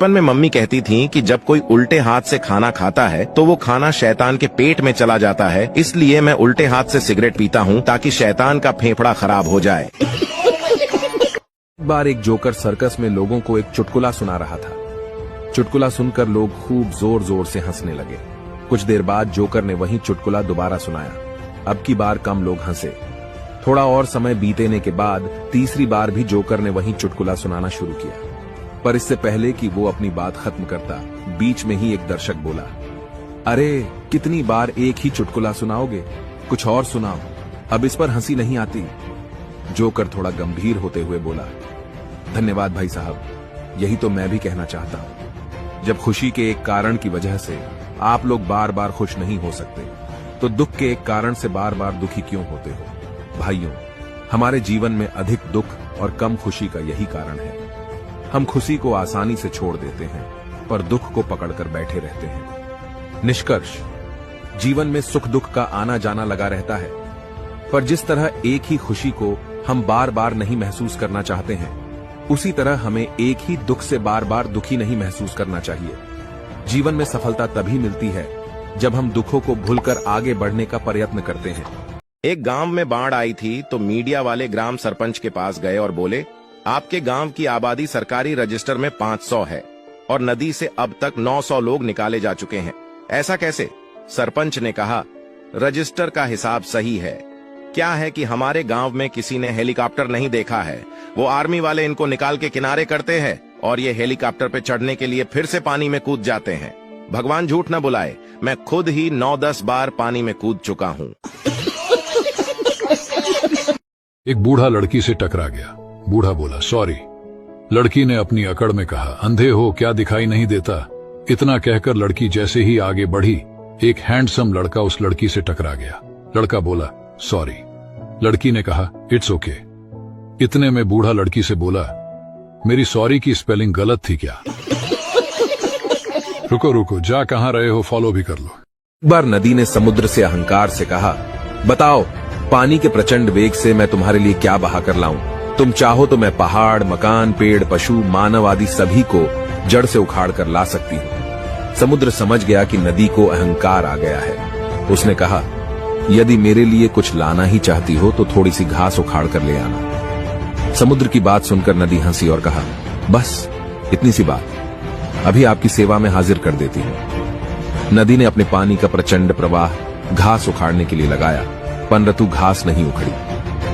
बचपन में मम्मी कहती थी कि जब कोई उल्टे हाथ से खाना खाता है तो वो खाना शैतान के पेट में चला जाता है, इसलिए मैं उल्टे हाथ से सिगरेट पीता हूँ ताकि शैतान का फेफड़ा खराब हो जाए। एक बार एक जोकर सर्कस में लोगों को एक चुटकुला सुना रहा था। चुटकुला सुनकर लोग खूब जोर जोर से हंसने लगे। कुछ देर बाद जोकर ने वही चुटकुला दोबारा सुनाया। अब की बार कम लोग हंसे। थोड़ा और समय बीतने के बाद तीसरी बार भी जोकर ने वही चुटकुला सुनाना शुरू किया। पर इससे पहले कि वो अपनी बात खत्म करता, बीच में ही एक दर्शक बोला, अरे कितनी बार एक ही चुटकुला सुनाओगे, कुछ और सुनाओ, अब इस पर हंसी नहीं आती। जोकर थोड़ा गंभीर होते हुए बोला, धन्यवाद भाई साहब, यही तो मैं भी कहना चाहता हूं। जब खुशी के एक कारण की वजह से आप लोग बार बार खुश नहीं हो सकते, तो दुख के एक कारण से बार बार दुखी क्यों होते हो? भाइयों, हमारे जीवन में अधिक दुख और कम खुशी का यही कारण है। हम खुशी को आसानी से छोड़ देते हैं, पर दुख को पकड़कर बैठे रहते हैं। निष्कर्ष, जीवन में सुख दुख का आना जाना लगा रहता है, पर जिस तरह एक ही खुशी को हम बार बार नहीं महसूस करना चाहते हैं, उसी तरह हमें एक ही दुख से बार बार दुखी नहीं महसूस करना चाहिए। जीवन में सफलता तभी मिलती है जब हम दुखों को भूलकर आगे बढ़ने का प्रयत्न करते हैं। एक गांव में बाढ़ आई थी तो मीडिया वाले ग्राम सरपंच के पास गए और बोले, आपके गांव की आबादी सरकारी रजिस्टर में 500 है और नदी से अब तक 900 लोग निकाले जा चुके हैं, ऐसा कैसे? सरपंच ने कहा, रजिस्टर का हिसाब सही है, क्या है कि हमारे गांव में किसी ने हेलीकॉप्टर नहीं देखा है, वो आर्मी वाले इनको निकाल के किनारे करते हैं और ये हेलीकॉप्टर पे चढ़ने के लिए फिर से पानी में कूद जाते हैं। भगवान झूठ न बुलाए, मैं खुद ही 9-10 बार पानी में कूद चुका हूँ। एक बूढ़ा लड़की से टकरा गया। बूढ़ा बोला, सॉरी। लड़की ने अपनी अकड़ में कहा, अंधे हो क्या दिखाई नहीं देता? इतना कहकर लड़की जैसे ही आगे बढ़ी, एक हैंडसम लड़का उस लड़की से टकरा गया। लड़का बोला, सॉरी। लड़की ने कहा, इट्स ओके। इतने में बूढ़ा लड़की से बोला, मेरी सॉरी की स्पेलिंग गलत थी क्या? रुको रुको, जा कहां रहे हो, फॉलो भी कर लो। एक बार नदी ने समुद्र से अहंकार से कहा, बताओ पानी के प्रचंड वेग से मैं तुम्हारे लिए क्या बहा कर लाऊं? तुम चाहो तो मैं पहाड़, मकान, पेड़, पशु, मानव आदि सभी को जड़ से उखाड़ कर ला सकती हूं। समुद्र समझ गया कि नदी को अहंकार आ गया है। उसने कहा, यदि मेरे लिए कुछ लाना ही चाहती हो तो थोड़ी सी घास उखाड़ कर ले आना। समुद्र की बात सुनकर नदी हंसी और कहा, बस इतनी सी बात, अभी आपकी सेवा में हाजिर कर देती हूं। नदी ने अपने पानी का प्रचंड प्रवाह घास उखाड़ने के लिए लगाया, परंतु घास नहीं उखड़ी।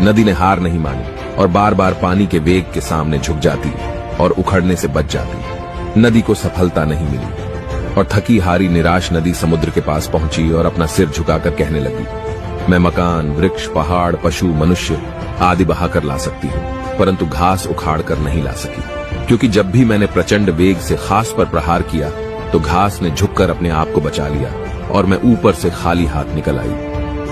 नदी ने हार नहीं मानी और बार बार पानी के वेग के सामने झुक जाती और उखड़ने से बच जाती। नदी को सफलता नहीं मिली और थकी हारी निराश नदी समुद्र के पास पहुंची और अपना सिर झुकाकर कहने लगी, मैं मकान, वृक्ष, पहाड़, पशु, मनुष्य आदि बहाकर ला सकती हूँ, परंतु घास उखाड़ कर नहीं ला सकी, क्योंकि जब भी मैंने प्रचंड वेग से घास पर प्रहार किया तो घास ने झुककर अपने आप को बचा लिया और मैं ऊपर से खाली हाथ निकल आई।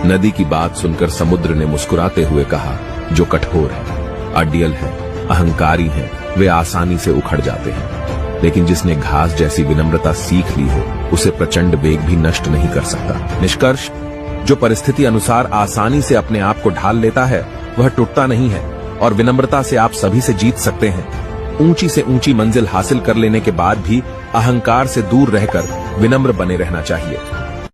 नदी की बात सुनकर समुद्र ने मुस्कुराते हुए कहा, जो कठोर है, अडियल है, अहंकारी है, वे आसानी से उखड़ जाते हैं, लेकिन जिसने घास जैसी विनम्रता सीख ली हो, उसे प्रचंड वेग भी नष्ट नहीं कर सकता। निष्कर्ष, जो परिस्थिति अनुसार आसानी से अपने आप को ढाल लेता है वह टूटता नहीं है और विनम्रता से आप सभी से जीत सकते हैं। ऊंची से ऊंची मंजिल हासिल कर लेने के बाद भी अहंकार से दूर रहकर विनम्र बने रहना चाहिए।